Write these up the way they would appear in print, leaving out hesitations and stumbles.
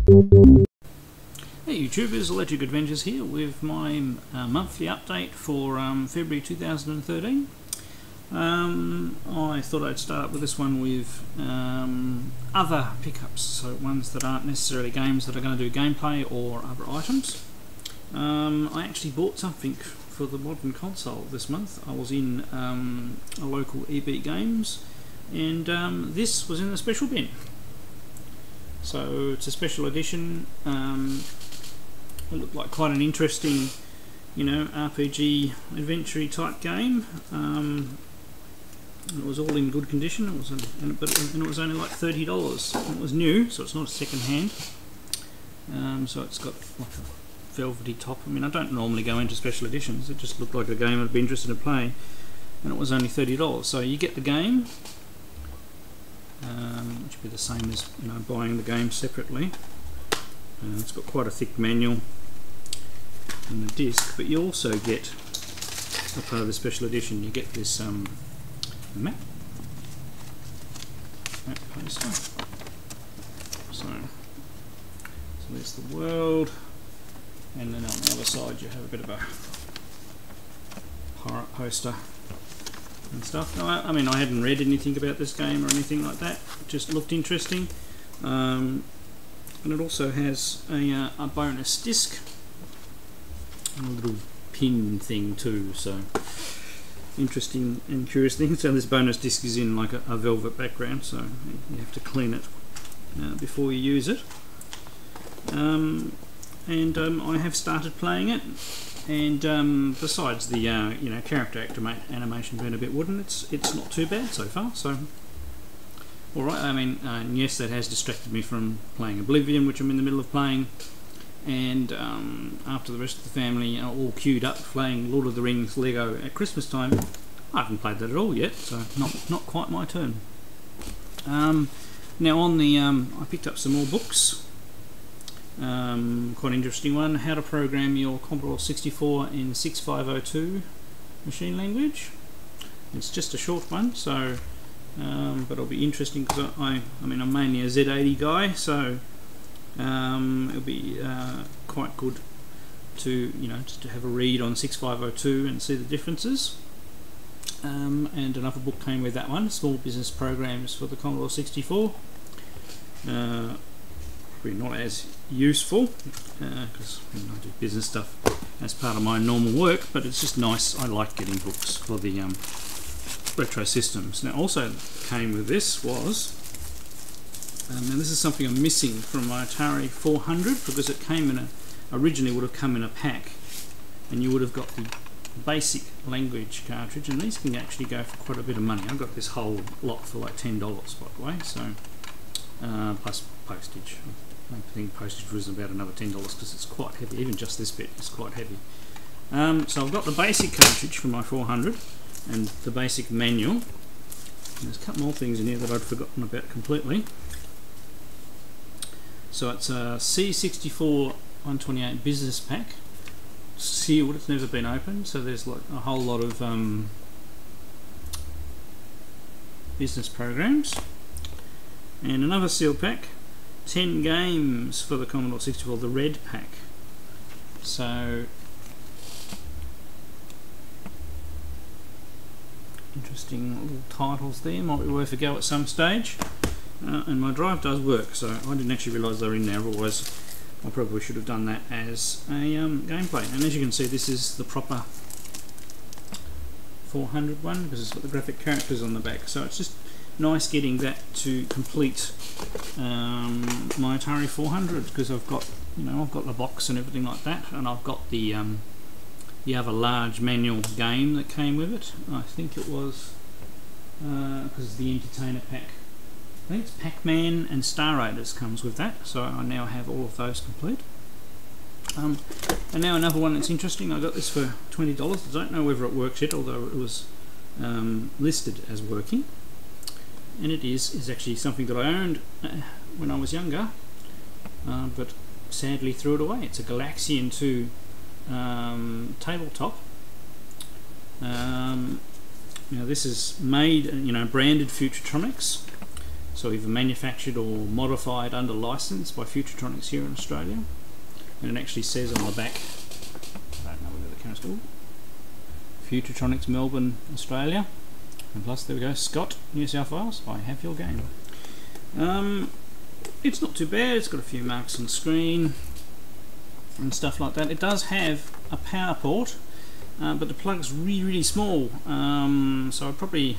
Hey YouTubers, Electric Adventures here with my monthly update for February 2013. I thought I'd start up with this one with other pickups, so ones that aren't necessarily games that are going to do gameplay or other items. I actually bought something for the modern console this month. I was in a local EB Games and this was in the special bin. So it's a special edition. It looked like quite an interesting, RPG adventure type game. It was all in good condition. It was, and it was only like $30. It was new, so it's not a second hand. So it's got like a velvety top. I mean, I don't normally go into special editions. It just looked like a game I'd be interested in playing, and it was only $30. So you get the game, which would be the same as buying the game separately. It's got quite a thick manual and the disc, but you also get, a part of the special edition, you get this map poster. So there's the world, and then on the other side you have a bit of a pirate poster and stuff. Now, I mean, I hadn't read anything about this game or anything like that. It just looked interesting. And it also has a bonus disc and a little pin thing too, so interesting and curious thing. So this bonus disc is in like a velvet background, so you have to clean it before you use it. And I have started playing it, and besides the character animation being a bit wooden, it's not too bad so far. So alright, I mean, yes, that has distracted me from playing Oblivion, which I'm in the middle of playing, and after the rest of the family are all queued up playing Lord of the Rings Lego at Christmas time, I haven't played that at all yet, so not quite my turn. Now on the, I picked up some more books. Quite an interesting one, How to Program Your Commodore 64 in 6502 machine language. It's just a short one, so but it'll be interesting because I mean I'm mainly a Z80 guy, so it'll be quite good to just to have a read on 6502 and see the differences. And another book came with that one, Small Business Programs for the Commodore 64. Probably not as useful because I do business stuff as part of my normal work, but it's just nice. I like getting books for the retro systems. Now also came with this was, now this is something I'm missing from my Atari 400 because it came in originally would have come in a pack, and you would have got the basic language cartridge, and these can actually go for quite a bit of money. I got this whole lot for like $10 by the way, so plus postage. I think postage was about another $10 because it's quite heavy. Even just this bit is quite heavy. So I've got the basic cartridge for my 400 and the basic manual. There's a couple more things in here that I'd forgotten about completely. So it's a C64 128 business pack, sealed, it's never been opened, so there's like a whole lot of business programs. And another sealed pack, 10 games for the Commodore 64, the red pack. So interesting little titles there, might be worth a go at some stage. And my drive does work, so I didn't actually realise they were in there, otherwise I probably should have done that as a gameplay. And as you can see, this is the proper 400 one because it's got the graphic characters on the back, so it's just nice getting that to complete my Atari 400 because I've got I've got the box and everything like that, and I've got the other large manual game that came with it. I think it was because it's the Entertainer pack. I think it's Pac-Man and Star Raiders comes with that, so I now have all of those complete. And now another one that's interesting. I got this for $20. I don't know whether it works yet, although it was listed as working. And it is actually something that I owned when I was younger, but sadly threw it away. It's a Galaxian 2 tabletop. Now this is made, branded Futuretronics. so either manufactured or modified under license by Futuretronics here in Australia. And it actually says on the back, I don't know whether the camera's good, Futuretronics Melbourne, Australia, and plus there we go, Scott, New South Wales, I have your game. It's not too bad, it's got a few marks on the screen and stuff like that. It does have a power port, but the plug's really small, so I'll probably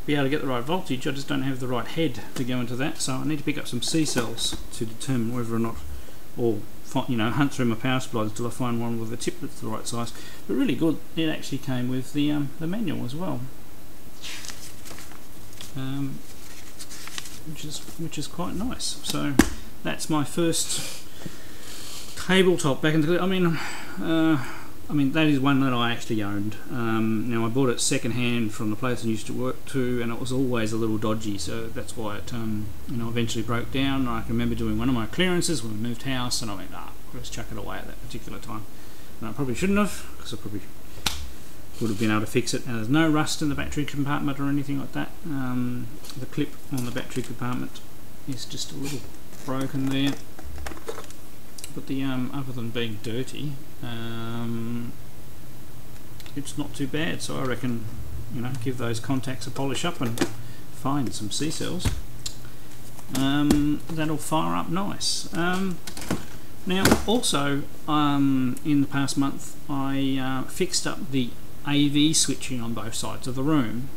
be able to get the right voltage. I just don't have the right head to go into that, so I need to pick up some C-cells to determine whether or not, or hunt through my power supplies until I find one with a tip that's the right size. But really good, it actually came with the manual as well, which is quite nice. So that's my first tabletop back into. I mean that is one that I actually owned. Now I bought it second hand from the place I used to work to, and it was always a little dodgy, so that's why it eventually broke down. And I can remember doing one of my clearances when we moved house, and I went, let's chuck it away at that particular time. And I probably shouldn't have, because I probably would have been able to fix it. And there's no rust in the battery compartment or anything like that. The clip on the battery compartment is just a little broken there. But the other than being dirty, it's not too bad. So I reckon, give those contacts a polish up and find some C-cells. That'll fire up nice. Now, also, in the past month, I fixed up the AV switching on both sides of the room.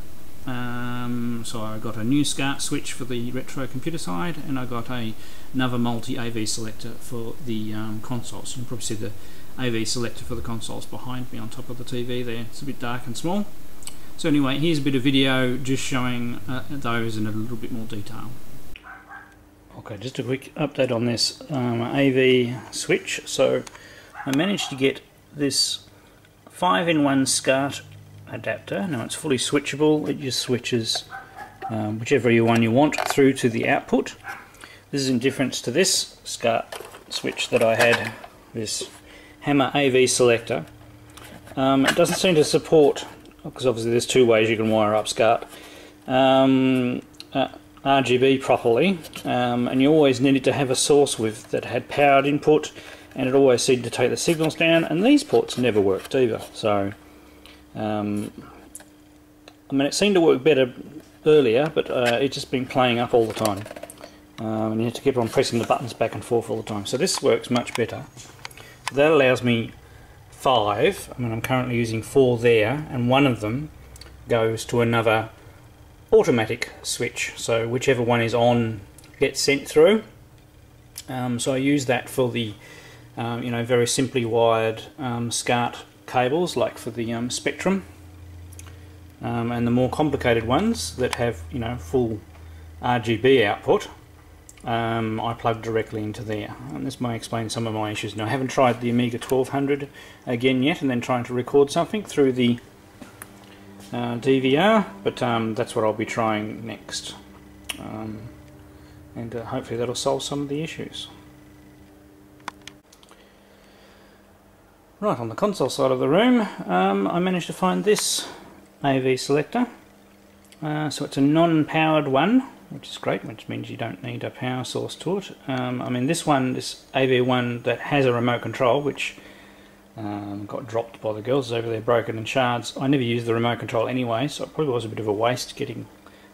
So I got a new SCART switch for the retro computer side, and I got another multi-AV selector for the consoles. You can probably see the AV selector for the consoles behind me on top of the TV there. It's a bit dark and small. So anyway, here's a bit of video just showing those in a little bit more detail. Okay, just a quick update on this AV switch. So I managed to get this 5-in-1 SCART adapter. Now it's fully switchable. It just switches whichever one you want through to the output. This is in difference to this SCART switch that I had, this Hammer AV selector. It doesn't seem to support, because obviously there's two ways you can wire up SCART, RGB properly, and you always needed to have a source with that had powered input, and it always seemed to take the signals down, and these ports never worked either. So it seemed to work better earlier, but it's just been playing up all the time, and you have to keep on pressing the buttons back and forth all the time. So this works much better. That allows me 5. I'm currently using 4 there, and one of them goes to another automatic switch, so whichever one is on gets sent through. So I use that for the very simply wired SCART cables, like for the Spectrum, and the more complicated ones that have full RGB output, I plug directly into there, and this may explain some of my issues. Now I haven't tried the Amiga 1200 again yet, and then trying to record something through the DVR, but that's what I'll be trying next, and hopefully that'll solve some of the issues. Right, on the console side of the room, I managed to find this AV selector. So it's a non-powered one, which is great, which means you don't need a power source to it. This AV one that has a remote control, which got dropped by the girls over there, broken in shards. I never used the remote control anyway, so it probably was a bit of a waste getting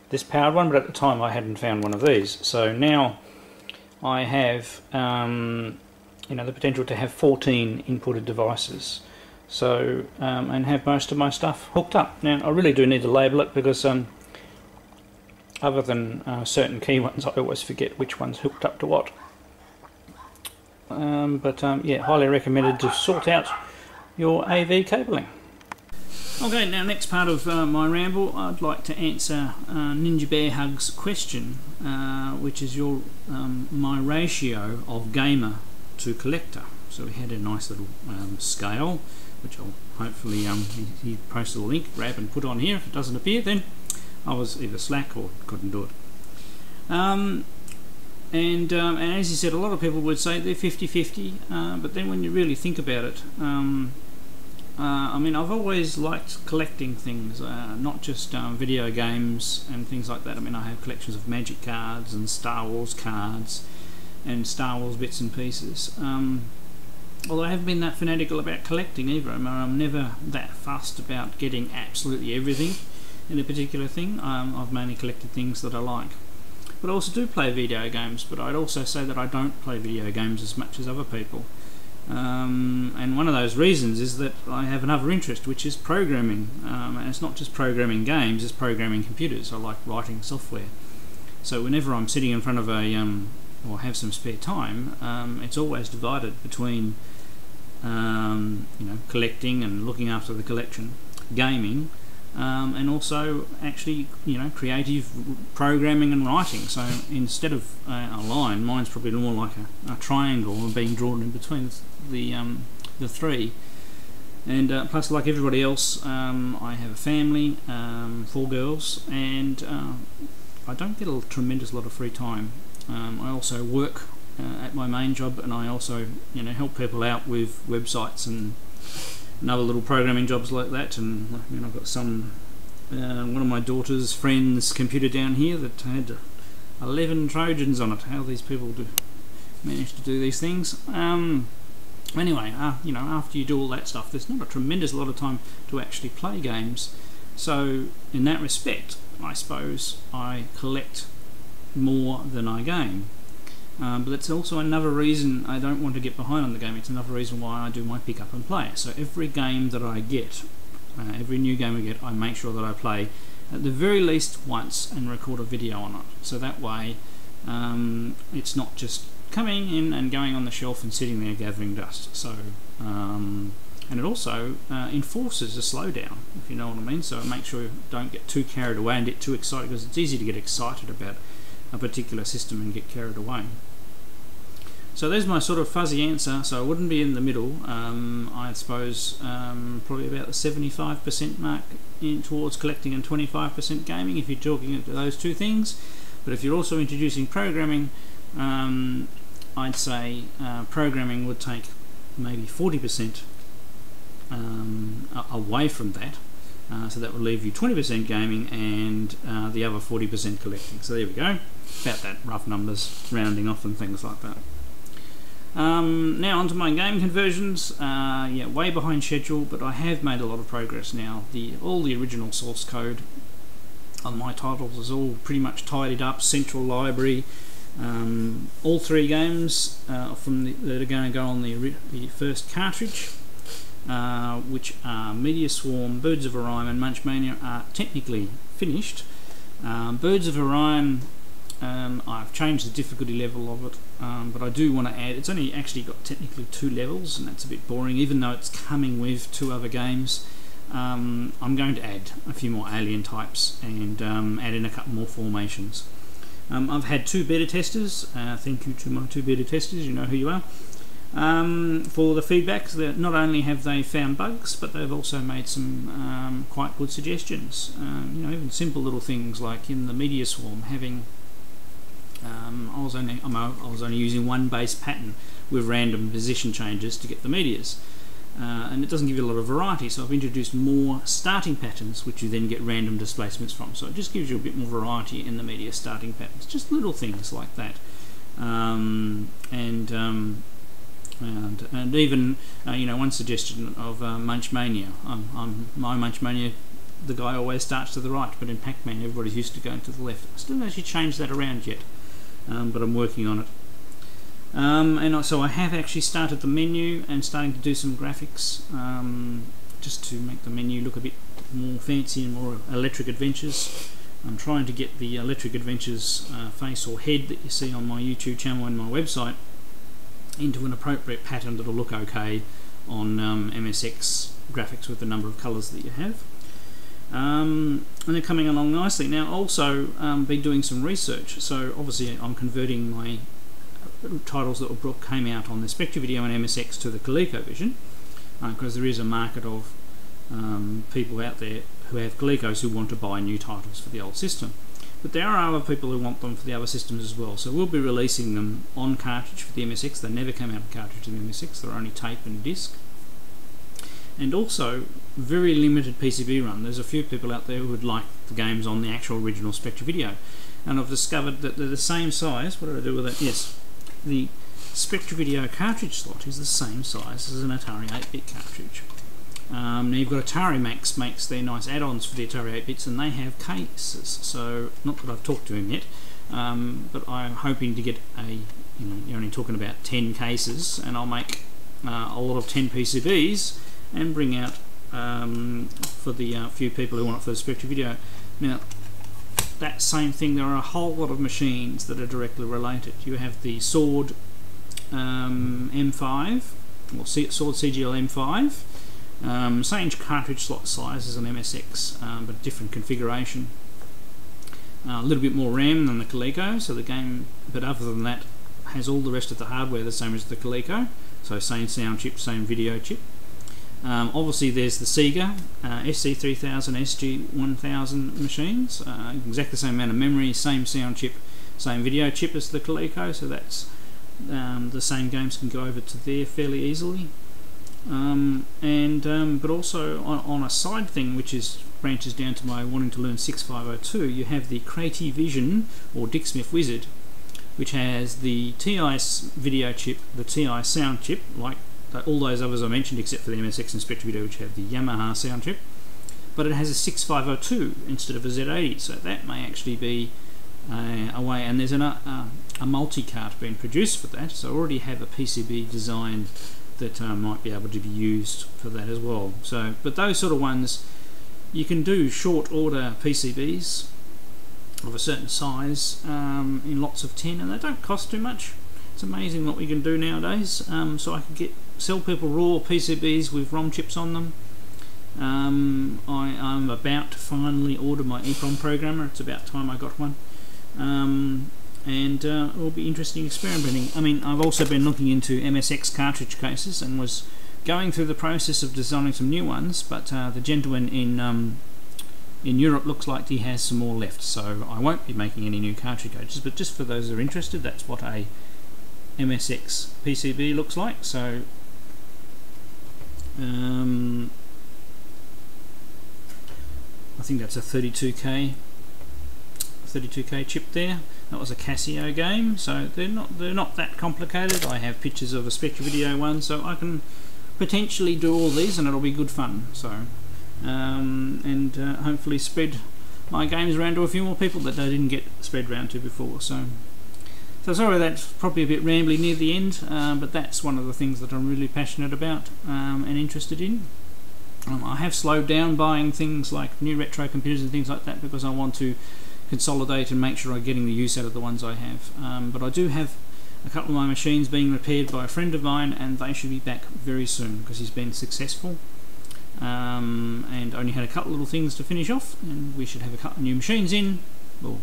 this powered one, but at the time I hadn't found one of these. So now I have the potential to have 14 inputted devices, so and have most of my stuff hooked up. Now I really do need to label it, because other than certain key ones, I always forget which one's hooked up to what. Yeah, highly recommended to sort out your AV cabling. Okay, now next part of my ramble, I'd like to answer Ninja Bear Hug's question, which is my ratio of gamer to collector. So we had a nice little scale, which I'll hopefully he posted a link, grab and put on here. If it doesn't appear, then I was either slack or couldn't do it. And as you said, a lot of people would say they're 50-50, but then when you really think about it, I mean, I've always liked collecting things, not just video games and things like that. I mean, I have collections of Magic cards and Star Wars cards and Star Wars bits and pieces. Although I haven't been that fanatical about collecting either. I mean, I'm never that fussed about getting absolutely everything in a particular thing. I've mainly collected things that I like. But I also do play video games, but I'd also say that I don't play video games as much as other people. And one of those reasons is that I have another interest, which is programming. And it's not just programming games, it's programming computers. I like writing software. So whenever I'm sitting in front of a, or have some spare time, it's always divided between collecting and looking after the collection, gaming, and also actually creative programming and writing. So instead of a line, mine's probably more like a triangle being drawn in between the three. And plus, like everybody else, I have a family, 4 girls, and I don't get a tremendous lot of free time. I also work at my main job, and I also help people out with websites and other little programming jobs like that. And I've got one of my daughter's friends' computer down here that had 11 Trojans on it. How these people manage to do these things. Anyway, after you do all that stuff, there's not a tremendous lot of time to actually play games. So in that respect, I suppose I collect more than I game. But that's also another reason I don't want to get behind on the game. It's another reason why I do my pick up and play. So every game that I get, every new game I get, I make sure that I play at the very least once and record a video on it. So that way it's not just coming in and going on the shelf and sitting there gathering dust. So and it also enforces a slowdown, if you know what I mean. So make sure you don't get too carried away and get too excited, because it's easy to get excited about a particular system and get carried away. So there's my sort of fuzzy answer. So I wouldn't be in the middle. I suppose probably about the 75% mark towards collecting and 25% gaming, if you're talking about those two things. But if you're also introducing programming, I'd say programming would take maybe 40% away from that. So that will leave you 20% gaming and the other 40% collecting. So there we go, about that, rough numbers, rounding off and things like that. Now onto my game conversions. Yeah, way behind schedule, but I have made a lot of progress now. All the original source code on my titles is all pretty much tidied up, central library. All 3 games that are going to go on the first cartridge, which are Media Swarm, Birds of Orion and Munchmania, are technically finished. Birds of Orion, I've changed the difficulty level of it, but I do want to add, it's only actually got technically 2 levels, and that's a bit boring, even though it's coming with 2 other games. I'm going to add a few more alien types and add in a couple more formations. I've had 2 beta testers. Thank you to my 2 beta testers, you know who you are, for the feedback. That not only have they found bugs, but they've also made some quite good suggestions. Even simple little things like in the Media Swarm having I was only using 1 base pattern with random position changes to get the meteors, and it doesn't give you a lot of variety. So I've introduced more starting patterns, which you then get random displacements from. So it just gives you a bit more variety in the meteor starting patterns. Just little things like that, and even one suggestion of Munchmania. My Munchmania, the guy always starts to the right, but in Pac-Man everybody's used to going to the left. I still haven't actually changed that around yet, but I'm working on it. So I have actually started the menu and starting to do some graphics, just to make the menu look a bit more fancy and more Electric Adventures. I'm trying to get the Electric Adventures face or head that you see on my YouTube channel and my website into an appropriate pattern that'll look okay on MSX graphics with the number of colours that you have. And they're coming along nicely. Now also been doing some research, so obviously I'm converting my titles that came out on the Spectre Video and MSX to the ColecoVision, because there is a market of people out there who have Colecos who want to buy new titles for the old system. But there are other people who want them for the other systems as well, so we'll be releasing them on cartridge for the MSX. They never came out of cartridge to the MSX, they're only tape and disc. and also very limited PCB run. There's a few people out there who would like the games on the actual original Spectra Video, and I've discovered that they're the same size. What did I do with it? Yes, the Spectra Video cartridge slot is the same size as an Atari 8-bit cartridge. Now you've got Atari makes their nice add-ons for the Atari 8-bits, and they have cases. So not that I've talked to him yet, but I'm hoping to get you're only talking about 10 cases, and I'll make a lot of 10 PCBs and bring out for the few people who want it for the Spectra Video. Now that same thing, there are a whole lot of machines that are directly related. You have the Sword M5, or Sword CGL M5, same cartridge slot size as an MSX, but different configuration. A little bit more RAM than the Coleco, so the game, but other than that, has all the rest of the hardware the same as the Coleco, so same sound chip, same video chip. Obviously there's the Sega SC3000, SG1000 machines, exactly the same amount of memory, same sound chip, same video chip as the Coleco, so that's the same games can go over to there fairly easily. But also on a side thing, which branches down to my wanting to learn 6502, you have the Creative Vision or Dick Smith Wizard, which has the TI video chip, the TI sound chip, like all those others I mentioned, except for the MSX and Spectra Video, which have the Yamaha sound chip, but it has a 6502 instead of a Z80, so that may actually be a way. And there's a multi-cart being produced for that, so I already have a PCB designed that might be able to be used for that as well. So, but those sort of ones, you can do short order PCBs of a certain size in lots of 10, and they don't cost too much. It's amazing what we can do nowadays. So I could sell people raw PCBs with ROM chips on them. I'm about to finally order my EEPROM programmer. It's about time I got one. And it will be interesting experimenting. I mean, I've also been looking into MSX cartridge cases and was going through the process of designing some new ones, but the gentleman in Europe looks like he has some more left, so I won't be making any new cartridge cases. But just for those that are interested, that's what a MSX PCB looks like. So I think that's a 32K chip there. That was a Casio game, so they're not that complicated. I have pictures of a Spectra Video one, so I can potentially do all these, and it'll be good fun. So hopefully spread my games around to a few more people that I didn't get spread around to before. So sorry, that's probably a bit rambly near the end, but that's one of the things that I'm really passionate about and interested in. I have slowed down buying things like new retro computers and things like that because I want to consolidate and make sure I'm getting the use out of the ones I have. But I do have a couple of my machines being repaired by a friend of mine, and they should be back very soon because he's been successful and only had a couple of little things to finish off, and we should have a couple of new machines in, well,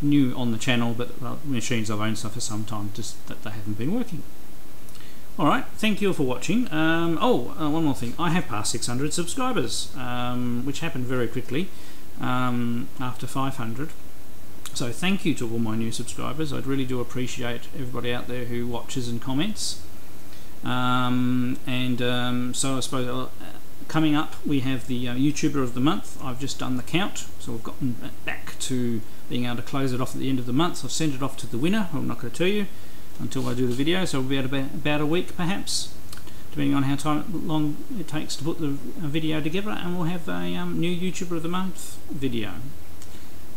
new on the channel, but machines I've owned stuff for some time, just that they haven't been working. Alright, thank you all for watching. One more thing, I have passed 600 subscribers, which happened very quickly after 500. So thank you to all my new subscribers. I really do appreciate everybody out there who watches and comments. So I suppose coming up we have the YouTuber of the month. I've just done the count, so we've gotten back to being able to close it off at the end of the month. I've sent it off to the winner. I'm not going to tell you until I do the video, so we'll be at about a week perhaps, depending on how long it takes to put the video together, and we'll have a new YouTuber of the month video.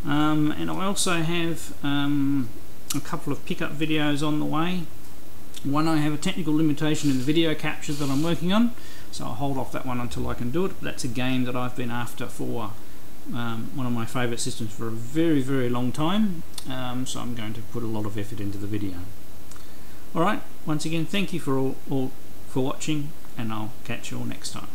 And I also have a couple of pickup videos on the way. One, I have a technical limitation in the video capture that I'm working on, so I'll hold off that one until I can do it. But that's a game that I've been after for one of my favourite systems for a very, very long time, so I'm going to put a lot of effort into the video. Alright, once again, thank you for watching, and I'll catch you all next time.